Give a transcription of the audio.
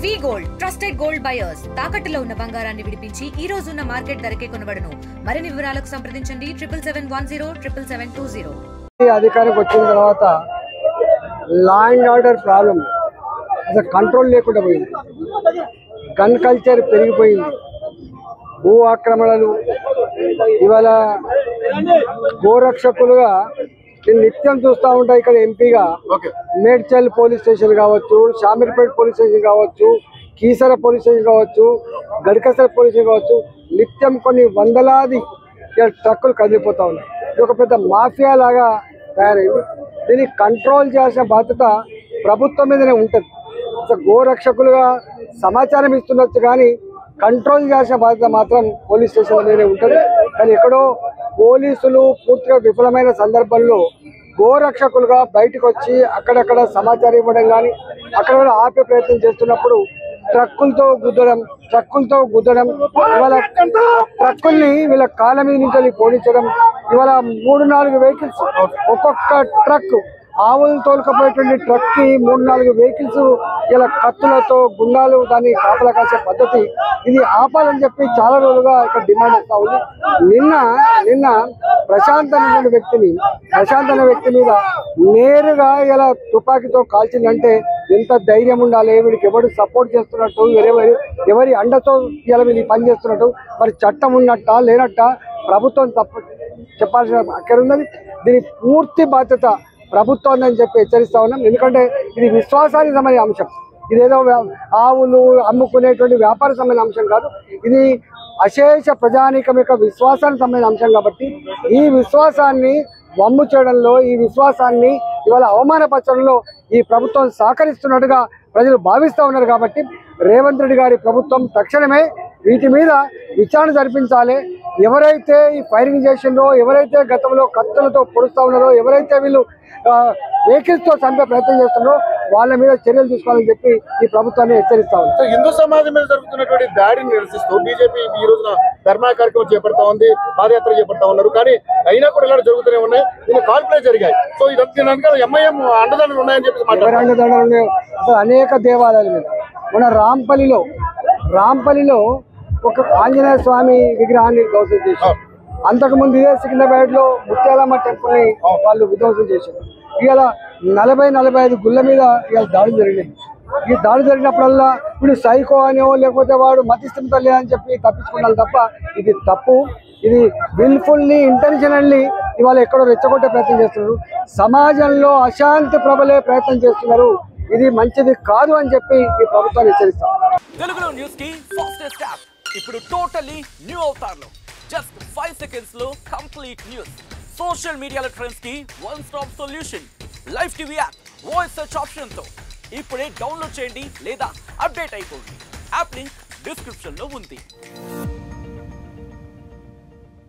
వి gold trusted gold buyers తాకట్టులో ఉన్న బంగారాన్ని విడిపించి ఈ రోజు ఉన్న మార్కెట్ ధరకే కొనబడును. మరిన్ని వివరాలకు సంప్రదించండి 7710 అధికారికి వచ్చిన తర్వాత లా అండ్ ఆర్డర్ ప్రాబ్లం అసలు కంట్రోల్ లేకుండా పోయింది. గన్ కల్చర్ పెరిగిపోయింది. భూ ఆక్రమణలు ఇవాళ గోరక్షకులుగా నేను నిత్యం చూస్తూ ఉంటా. ఇక్కడ ఎంపీగా మేడ్చల్ పోలీస్ స్టేషన్ కావచ్చు, షామీర్పేట్ పోలీస్ స్టేషన్ కావచ్చు, కీసర పోలీస్ స్టేషన్ కావచ్చు, గడికసర పోలీస్ స్టేషన్ కావచ్చు, నిత్యం కొన్ని వందలాది ట్రక్కులు కదిలిపోతూ ఉన్నాయి. ఇది ఒక పెద్ద మాఫియా లాగా తయారైంది. దీన్ని కంట్రోల్ చేయాల్సిన బాధ్యత ప్రభుత్వం మీదనే ఉంటుంది. అసలు గోరక్షకులుగా సమాచారం ఇస్తుండొచ్చు కానీ కంట్రోల్ చేయాల్సిన బాధ్యత మాత్రం పోలీస్ స్టేషన్ మీదనే ఉంటుంది. కానీ ఎక్కడో పోలీసులు పూర్తిగా విఫలమైన సందర్భంలో గోరక్షకులుగా బయటకు వచ్చి అక్కడక్కడ సమాచారం ఇవ్వడం కానీ అక్కడ ఆపే ప్రయత్నం చేస్తున్నప్పుడు ట్రక్కులతో గుద్దడం ఇవాళ ట్రక్కుల్ని వీళ్ళ కాళ్ళ మీద నుంచి పోడించడం. ఇవాళ 3-4 వెహికల్స్ ఒక్కొక్క ట్రక్ ఆవులు తోలుకపోయేటువంటి ట్రక్ కి 3-4 వెహికల్స్ ఇలా కత్తులతో గుండాలు దాన్ని కాపలా కాసే పద్ధతి. ఇది ఆపాలని చెప్పి చాలా రోజులుగా ఇక్కడ డిమాండ్ వస్తూ ఉంది. నిన్న ప్రశాంత్ అనే వ్యక్తి మీద నేరుగా ఇలా తుపాకీతో కాల్చిందంటే ఎంత ధైర్యం ఉండాలి, వీడికి ఎవరు సపోర్ట్ చేస్తున్నట్టు, ఎవరి అండతో ఇలా వీళ్ళు పని చేస్తున్నట్టు, మరి చట్టం ఉన్నట్ట లేనట్ట ప్రభుత్వం చెప్పాల్సిన అక్కడ ఉన్నది. దీని పూర్తి బాధ్యత ప్రభుత్వం అని చెప్పి హెచ్చరిస్తా ఉన్నాం. ఎందుకంటే ఇది విశ్వాసానికి సంబంధించిన అంశం. ఇదేదో ఆవులు అమ్ముకునేటువంటి వ్యాపార సంబంధించిన అంశం కాదు. ఇది అశేష ప్రజానీకం యొక్క విశ్వాసానికి సంబంధించిన అంశం కాబట్టి ఈ విశ్వాసాన్ని వమ్ము చేయడంలో, ఈ విశ్వాసాన్ని ఇవాళ అవమానపరచడంలో ఈ ప్రభుత్వం సహకరిస్తున్నట్టుగా ప్రజలు భావిస్తూ ఉన్నారు. కాబట్టి రేవంత్ రెడ్డి గారి ప్రభుత్వం తక్షణమే వీటి మీద విచారణ జరిపించాలి. ఎవరైతే ఈ ఫైరింగ్ చేసిందో, ఎవరైతే గతంలో కత్తులతో పొడుస్తూ ఉన్నారో, ఎవరైతే వీళ్ళు వెహికల్స్ తో చంపే ప్రయత్నం చేస్తున్నారో వాళ్ళ మీద చర్యలు తీసుకోవాలని చెప్పి ఈ ప్రభుత్వాన్ని హెచ్చరిస్తా ఉంది. హిందూ సమాజం మీద జరుగుతున్నటువంటి దాడిని నిరసిస్తూ బీజేపీ ఈ రోజున ధర్నా కార్యక్రమం చేపడతా ఉంది, పాదయాత్ర చేపడతా ఉన్నారు. కానీ అయినా కూడా ఇలా జరుగుతూనే ఉన్నాయి. దీని కాల్పులే జరిగాయి. సో ఇదంతా ఎంఐఎం అండదండలు ఉన్నాయని చెప్పి అండదండలు ఉన్నాయి. అసలు అనేక దేవాలయాల మీద మన రాంపల్లిలో ఒక ఆంజనేయ స్వామి విగ్రహాన్ని ధ్వంసం చేశారు. అంతకుముందు ఇదే సికింద్రాబాద్ లో ముత్యాలమ్మ టెంపుల్ ని వాళ్ళు విధ్వంసం చేశారు. ఇవాళ 40-45 గుళ్ళ మీద ఇవాళ దాడులు జరిగినాయి. ఈ దాడి జరిగినప్పుడల్లా వీడు సైకో అనో లేకపోతే వాడు మతిస్థిమిత లేదని చెప్పి తప్పించుకున్నారు తప్ప ఇది తప్పు. ఇది విల్ఫుల్లీ ఇంటెన్షనల్లీ ఇవాళ ఎక్కడో రెచ్చగొట్టే ప్రయత్నం చేస్తున్నారు. సమాజంలో అశాంతి ప్రబలే ప్రయత్నం చేస్తున్నారు. ఇది మంచిది కాదు అని చెప్పి ఈ ప్రభుత్వాన్ని హెచ్చరిస్తాం. తెలుగులో న్యూస్ కి ఫాస్టెస్ట్ యాప్ ఇప్పుడు టోటల్లీ న్యూ అవతార్లో జస్ట్ 5 seconds లో కంప్లీట్ న్యూస్, సోషల్ మీడియాలో ట్రెండ్స్ కి one stop solution, live TV app, voice search option తో ఇప్పుడే డౌన్లోడ్ చేయండి లేదా అప్డేట్ అయిపోండి. యాప్ లింక్ డిస్క్రిప్షన్ లో ఉంది.